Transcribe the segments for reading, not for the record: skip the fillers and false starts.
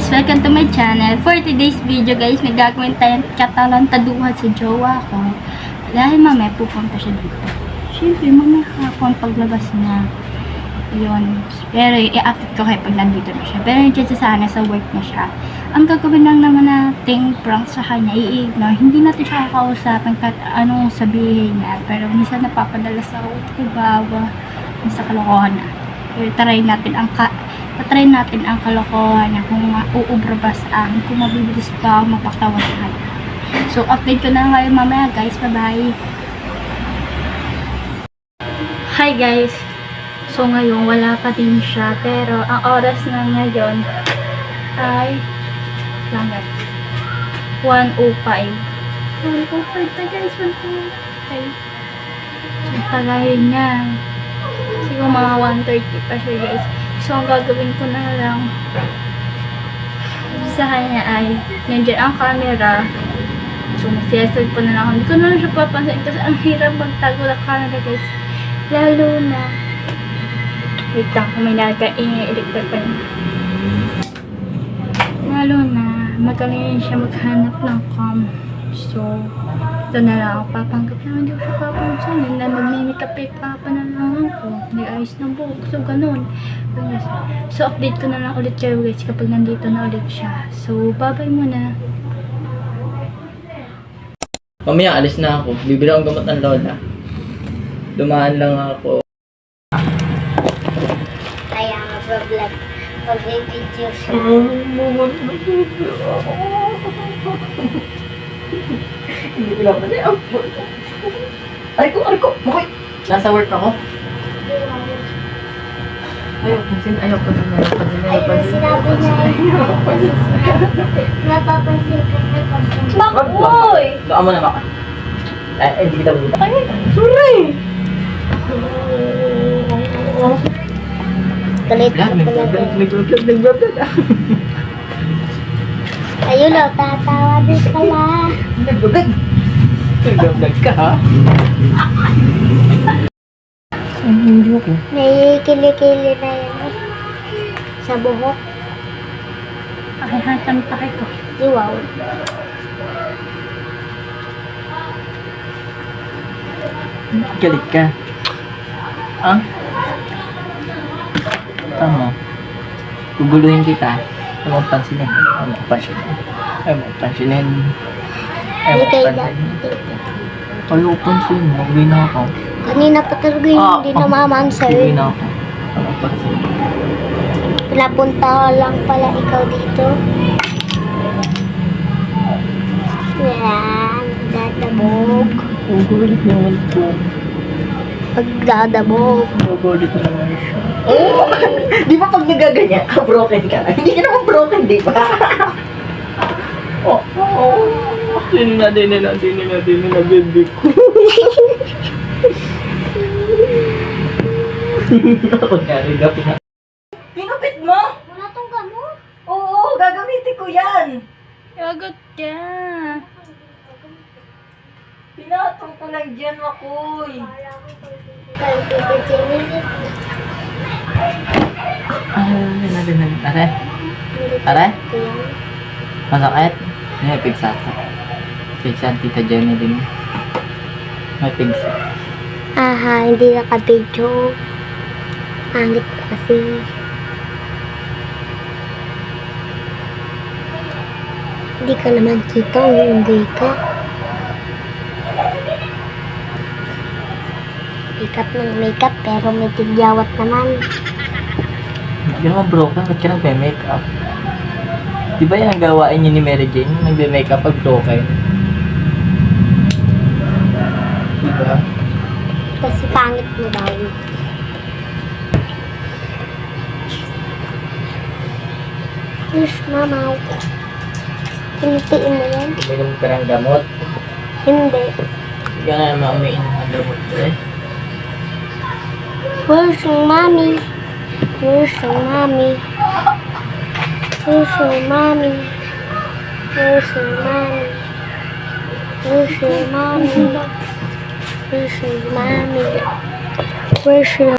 guys! Welcome to my channel. For today's video guys, may gagawin tayong katalantaduhan sa jowa ko. Dahil mamaya pupunta siya dito. Siyempre, mamaya hapon paglabas niya. Yun. Pero i-update ko kayo pag nandito na siya. Pero nandiyan siya sana sa work na siya. Ang gagawin lang naman nating prank sa kanya, i-ignore. Hindi natin siya kakausapin kahit anong sabihin niya. Pero minsan napapadala sa kibawa, sa kalokohan na. Pero try natin ang kalokohan niya kung uubra ba sa akin, kung mabibilis pa mapaktawa sa kanya. So, update ko na kayo mamaya guys. Bye-bye! Hi guys! So, ngayon wala pa din siya. Pero, ang oras na ngayon ay 1:05. 1:05 na guys. 1:05. So, tagayin niya. Siguro mga 1:30 pa siya guys. So, ang gagawin ko na lang sa kanya ay nandiyan ang camera. So, mag-set ko na lang. Hindi ko na lang siya papansin kasi ang hirap magtago ng camera guys. Lalo na wait lang, kung may nag-electric pa niya. Lalo na magaling siya maghanap ng cam. So, ito na lang ako papanggap na hindi ko siya papansin na magmimikapik pa na lang ako. May ayos ng buhok. So, ganun. So, update ko na lang ulit kayo guys kapag nandito na ulit siya. So, bye-bye muna. Mamaya, alis na ako. Bibili akong gamot ng lola. Dumaan lang ako. Kaya mag-vlog. Mag-video siya. Hindi ko lang pala. Aray ko. Makoy. Nasa work ako. Ayaw pa din. Ayun, sinabi niya. Napapansin ka na pag-vlog. Makoy! Doon mo na maka. Hindi kita buta. Sorry! Galit ka pala. Nag-vlog. Ayun o, tatawa din pala. Nag-vlog ka ha? Hindi ako. May kilikili na yan eh. Sa buhok. Pakihatan pa ko. Wow. Galit ka. Ah? Tama. Guguluhin kita. Ayaw mo pansinin. Hindi kayo na. Ayaw pansinin. Mag-uwi na ako. Kanina pa talaga yung hindi na mamansa Mag-uwi eh. na ako. Ayaw pansinin. Pinapunta lang pala ikaw dito. Yan. Dadabog. Gugulit naman po. Pagdadabog. Gugulit naman siya. Oh! Di ba pag nagaganyan ka, broken ka? Hindi ka naman broken, di ba? Oh. Dini na, baby ko. Ako narinig na. Pinupit mo? Wala tong gamot. Oo, gagamitin ko yan. Yagot ka. Pinatong ko lang dyan, Makoy. Are? Masakit? May pigsa ka. Pigsa ang tita Jenny din. May pigsa. Aha, hindi naka-video. Angit kasi. Hindi ka naman kita, hindi ka. Makeup ng makeup, pero may tigyawat naman. Hindi ka naman broken, ba't ka nagpe-makeup? Di ba yan ang gawain niyo ni Mary Jane? Nagbe-makeup pag broken? Di ba? Kasi pangit mo daw. Yes, mama. Pinitiin mo yan? Uminom ka ng gamot? Hindi. Hindi ka na naman umiinom ng gamot eh. Where's your mommy? Where's your mommy? Where's your mommy? Where's your mommy? Where's your mommy? Where's your mommy? Where's your...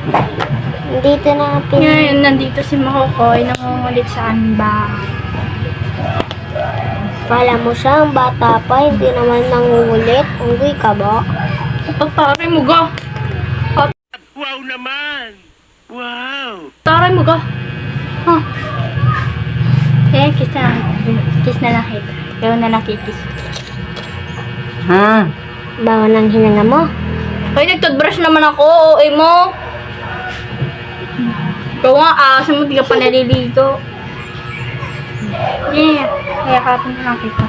Dito na ang Ngayon, nandito si Makokoy, nangungulit sa aming bahay. Kala mo siya, ang bata pa, hindi naman nangungulit. Unggoy ka ba? Taray mo ga. Wow naman! Wow! Taray mo ga. Ha? Eh, kiss na lang kita. Kiss na lang kita. Ikaw na nakikis. Bawa ng hinanga mo. Ay, nag-toothbrush naman ako. OA mo. Ikaw nga, asa mo, di ka pa naliligo. Yeah. Kaya kapon na lang kita.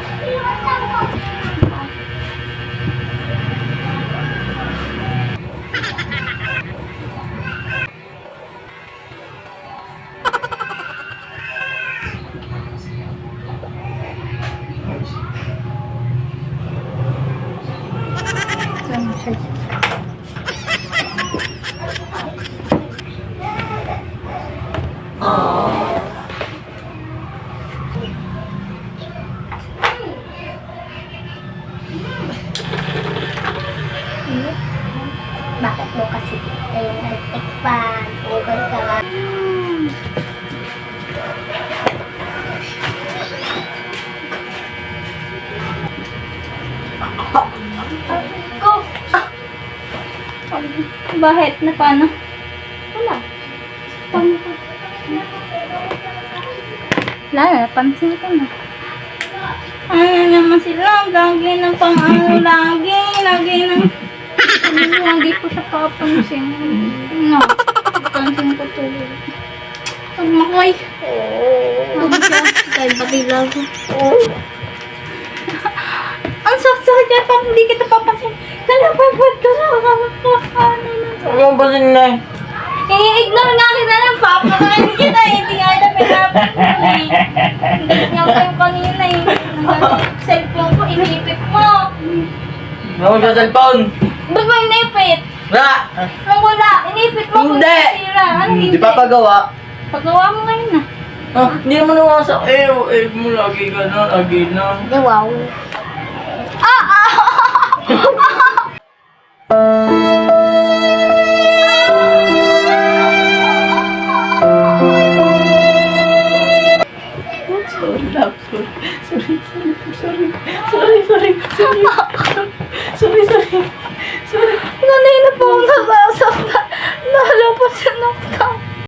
Bakit mo kasi ayun nagtikpan? Unggoy ka ba? Go! Bakit? Na paano? Wala. Paano ka? Wala na, pansin ko na. Ano naman sila? Lagi ng pang-ano, lagi ng... Lagi ko sa papansin. No, pansin ko to. Pag makoy. Ano siya? Dahil pati lago. Ang saksak niya pag hindi kita papansin. Kalapagpag ka sa ano na. Huwag mong basin na eh. I-ignore nga kita ng papa na hindi kita eh. Hindi nga kita pinapansin eh. Hindi nga ko yung kanina eh. Cellphone ko, inipit mo. Huwag sa cellphone. Ba't mo inipit? Wala! Nung wala, inipit mo kung Hindi! sira. Ano hindi? Di pa pagawa. Pagawa mo ngayon na. Hindi naman naman sa mo lagi ka na, lagi na. Di wow. Sorry, love. Sorry. Nanay na po ako nasasaktan. Lalo pa siya nakita.